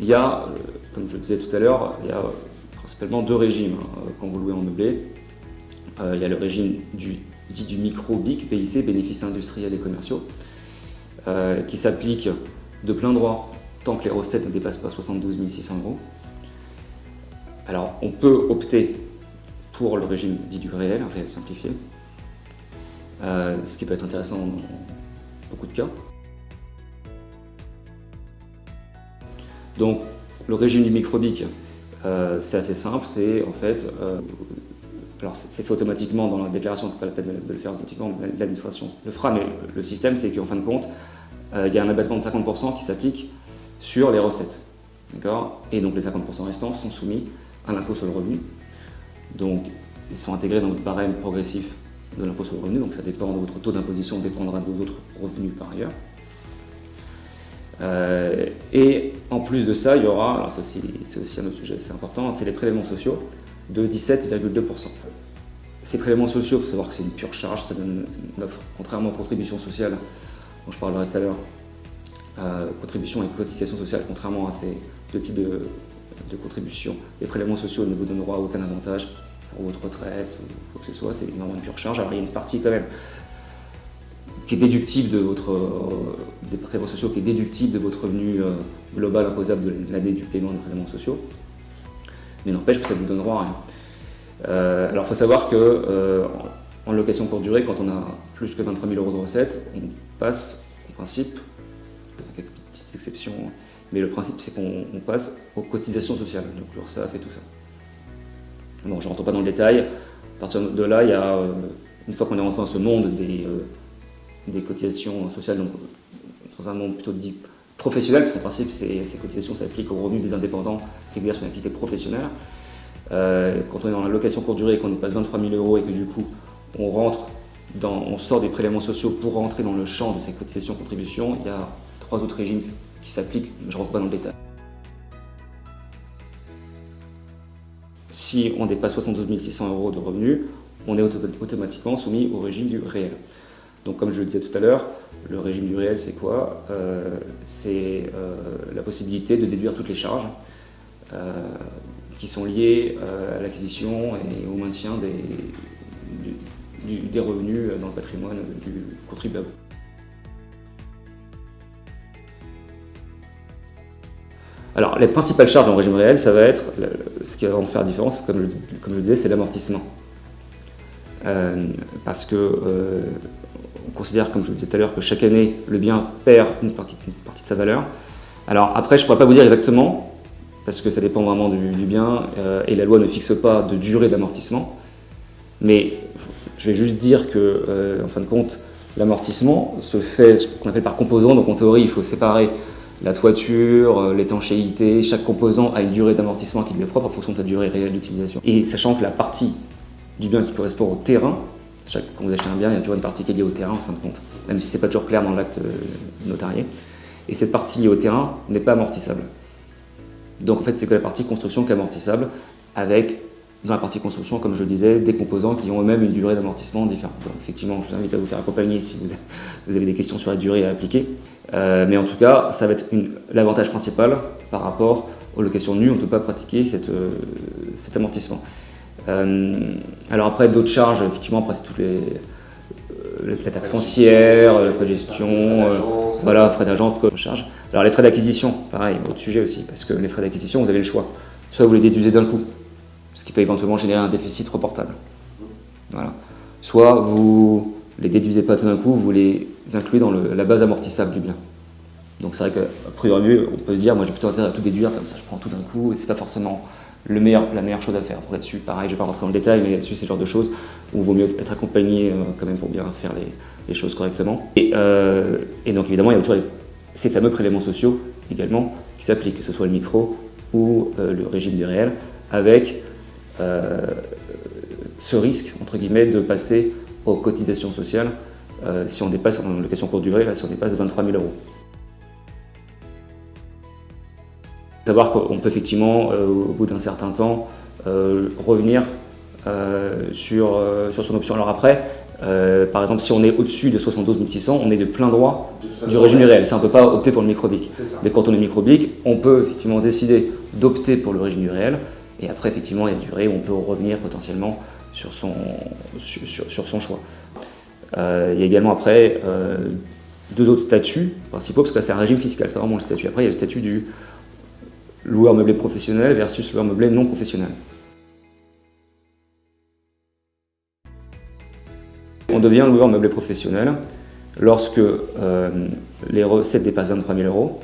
il y a, comme je le disais tout à l'heure, il y a principalement deux régimes quand vous louez en meublé. Il y a le régime dit du micro-BIC, BIC, bénéfices industriels et commerciaux, qui s'applique de plein droit tant que les recettes ne dépassent pas 72 600 €. Alors, on peut opter pour le régime dit du réel simplifié, ce qui peut être intéressant dans beaucoup de cas. Donc, le régime du micro-BIC, c'est assez simple, c'est en fait, alors c'est fait automatiquement dans la déclaration, c'est pas la peine de le faire automatiquement, l'administration le fera, mais le système, c'est qu'en fin de compte, il y a un abattement de 50% qui s'applique sur les recettes. D'accord ? Et donc les 50% restants sont soumis à l'impôt sur le revenu. Donc ils sont intégrés dans votre barème progressif de l'impôt sur le revenu, donc ça dépend de votre taux d'imposition, dépendra de vos autres revenus par ailleurs. Et en plus de ça, il y aura, alors c'est aussi un autre sujet assez important, c'est les prélèvements sociaux de 17,2%. Ces prélèvements sociaux, il faut savoir que c'est une pure charge, ça donne une offre, contrairement aux contributions sociales dont je parlerai tout à l'heure. Contributions et cotisations sociales, contrairement à ces deux types de contributions, les prélèvements sociaux ne vous donneront aucun avantage pour votre retraite ou quoi que ce soit, c'est énormément une pure charge. Alors il y a une partie quand même qui est déductible des prélèvements sociaux, qui est déductible de votre revenu global imposable de l'année du paiement des prélèvements sociaux, mais n'empêche que ça ne vous donnera rien. Alors il faut savoir que en location courte durée, quand on a plus que 23 000 € de recettes, on passe en principe, avec quelques petites exceptions, mais le principe c'est qu'on passe aux cotisations sociales, donc l'URSSAF et tout ça. Bon, je ne rentre pas dans le détail. À partir de là, il y a, une fois qu'on est rentré dans ce monde des cotisations sociales, donc dans un monde plutôt dit professionnel, parce qu'en principe ces cotisations s'appliquent aux revenus des indépendants qui exercent une activité professionnelle. Quand on est dans la location courte durée et qu'on dépasse 23 000 € et que du coup on sort des prélèvements sociaux pour rentrer dans le champ de ces cotisations-contributions, il y a 3 autres régimes qui s'appliquent, mais je ne rentre pas dans le détail. Si on dépasse 72 600 € de revenus, on est automatiquement soumis au régime du réel. Donc comme je le disais tout à l'heure, le régime du réel c'est quoi ? C'est la possibilité de déduire toutes les charges qui sont liées à l'acquisition et au maintien des revenus dans le patrimoine du contribuable. Alors, les principales charges dans le régime réel, ça va être, ce qui va en faire la différence, comme je le disais, c'est l'amortissement. Parce que on considère, comme je le disais tout à l'heure, que chaque année, le bien perd une partie de sa valeur. Alors après, je ne pourrais pas vous dire exactement, parce que ça dépend vraiment du bien, et la loi ne fixe pas de durée d'amortissement. Mais je vais juste dire que, en fin de compte, l'amortissement se fait ce qu'on appelle par composant. Donc en théorie, il faut séparer la toiture, l'étanchéité, chaque composant a une durée d'amortissement qui lui est propre en fonction de sa durée réelle d'utilisation. Et sachant que la partie du bien qui correspond au terrain, quand vous achetez un bien, il y a toujours une partie qui est liée au terrain en fin de compte, même si ce n'est pas toujours clair dans l'acte notarié. Et cette partie liée au terrain n'est pas amortissable. Donc en fait, c'est que la partie construction qui est amortissable, avec, dans la partie construction, comme je le disais, des composants qui ont eux-mêmes une durée d'amortissement différente. Donc effectivement, je vous invite à vous faire accompagner si vous avez des questions sur la durée à appliquer. Mais en tout cas, ça va être l'avantage principal par rapport aux locations nues. On ne peut pas pratiquer cet amortissement. Alors après, d'autres charges, effectivement, après c'est toutes la taxe foncière, les frais de gestion, voilà, frais d'agence, charges. Alors les frais d'acquisition, pareil, autre sujet aussi, parce que les frais d'acquisition, vous avez le choix. Soit vous les déduisez d'un coup, ce qui peut éventuellement générer un déficit reportable. Voilà. Soit vous les déduisez pas tout d'un coup, vous les incluez dans la base amortissable du bien. Donc c'est vrai qu'à priori, on peut se dire, moi j'ai plutôt intérêt à tout déduire, comme ça je prends tout d'un coup, et c'est pas forcément la meilleure chose à faire. Donc là-dessus, pareil, je vais pas rentrer dans le détail, mais là-dessus c'est le genre de choses où il vaut mieux être accompagné quand même pour bien faire les choses correctement. Et donc évidemment, il y a toujours ces fameux prélèvements sociaux également qui s'appliquent, que ce soit le micro ou le régime du réel, avec ce risque, entre guillemets, de passer aux cotisations sociales si on dépasse, en location courte durée, là, si on dépasse 23 000 €. Savoir qu'on peut effectivement, au bout d'un certain temps, revenir sur son option. Alors après, Par exemple, si on est au-dessus de 72 600, on est de plein droit du régime du réel. Ça, on ne peut pas opter pour le micro-BIC. Mais quand on est micro-BIC, on peut effectivement décider d'opter pour le régime du réel. Et après, effectivement, il y a une durée où on peut revenir potentiellement sur son choix. Il y a également après deux autres statuts principaux, parce que là, c'est un régime fiscal, c'est pas vraiment le statut. Après, il y a le statut du loueur meublé professionnel versus loueur meublé non professionnel. On devient loueur meublé professionnel lorsque les recettes dépassent 23 000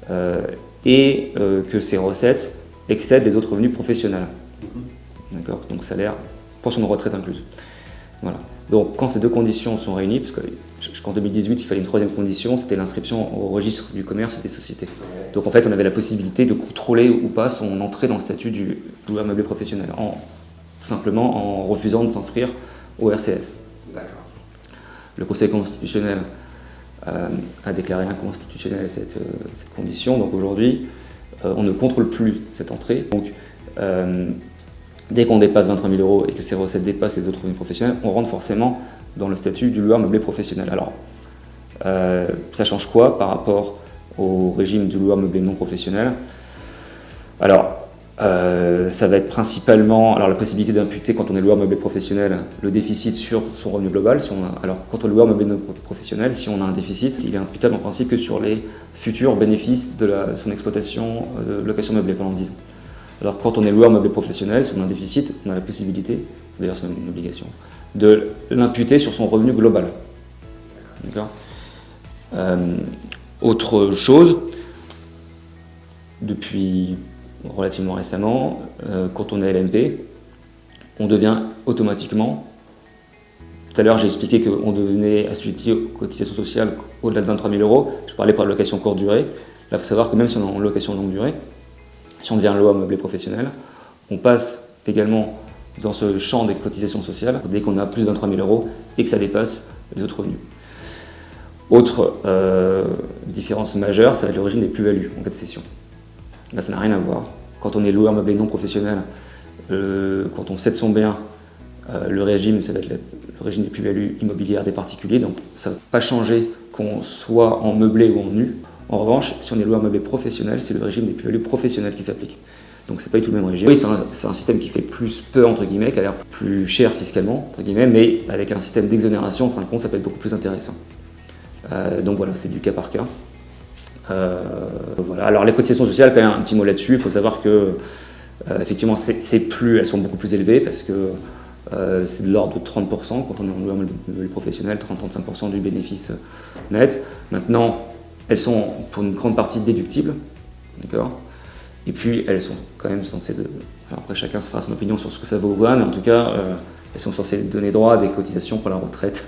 € et que ces recettes excèdent les autres revenus professionnels. D'accord ? Donc salaire, pension de retraite incluse. Voilà. Donc quand ces deux conditions sont réunies, parce qu'en 2018 il fallait une troisième condition, c'était l'inscription au registre du commerce et des sociétés. Donc en fait on avait la possibilité de contrôler ou pas son entrée dans le statut du loueur meublé professionnel, simplement en refusant de s'inscrire au RCS. D'accord. Le Conseil constitutionnel a déclaré inconstitutionnelle cette condition, donc aujourd'hui on ne contrôle plus cette entrée. Donc dès qu'on dépasse 23 000 € et que ces recettes dépassent les autres revenus professionnels, on rentre forcément dans le statut du loueur meublé professionnel. Alors, ça change quoi par rapport au régime du loueur meublé non professionnel? Alors, ça va être principalement la possibilité d'imputer, quand on est loueur meublé professionnel, le déficit sur son revenu global. Alors, quand on est loueur meublé non professionnel, si on a un déficit, il est imputable en principe que sur les futurs bénéfices de son exploitation de location meublée pendant 10 ans. Alors quand on est loueur meublé professionnel, si on a un déficit, on a la possibilité, d'ailleurs c'est même une obligation, de l'imputer sur son revenu global. D'accord. Autre chose, depuis relativement récemment, quand on est LMP, on devient automatiquement, tout à l'heure j'ai expliqué qu'on devenait assujetti aux cotisations sociales au-delà de 23 000 €, je parlais pour la location courte durée. Là il faut savoir que même si on est en location longue durée, si on devient loueur meublé professionnel, on passe également dans ce champ des cotisations sociales dès qu'on a plus de 23 000 € et que ça dépasse les autres revenus. Autre différence majeure, ça va être le régime des plus-values en cas de cession. Là, ça n'a rien à voir. Quand on est loueur meublé non professionnel, quand on cède son bien, le régime, ça va être le régime des plus-values immobilières des particuliers, donc ça ne va pas changer qu'on soit en meublé ou en nu. En revanche, si on est loueur meublé professionnel, c'est le régime des plus-values professionnelles qui s'applique. Donc c'est pas du tout le même régime. Oui, c'est un système qui fait plus peur, entre guillemets, qui a l'air plus cher fiscalement, entre guillemets, mais avec un système d'exonération, en fin de compte, ça peut être beaucoup plus intéressant. Donc voilà, c'est du cas par cas. Voilà. Alors les cotisations sociales, quand même un petit mot là-dessus, il faut savoir que effectivement, elles sont beaucoup plus élevées parce que c'est de l'ordre de 30% quand on est en loueur meublé professionnel, 30-35% du bénéfice net. Maintenant, elles sont pour une grande partie déductibles, d'accord. Et puis elles sont quand même censées alors après chacun se fera son opinion sur ce que ça vaut ou pas, mais en tout cas elles sont censées donner droit à des cotisations pour la retraite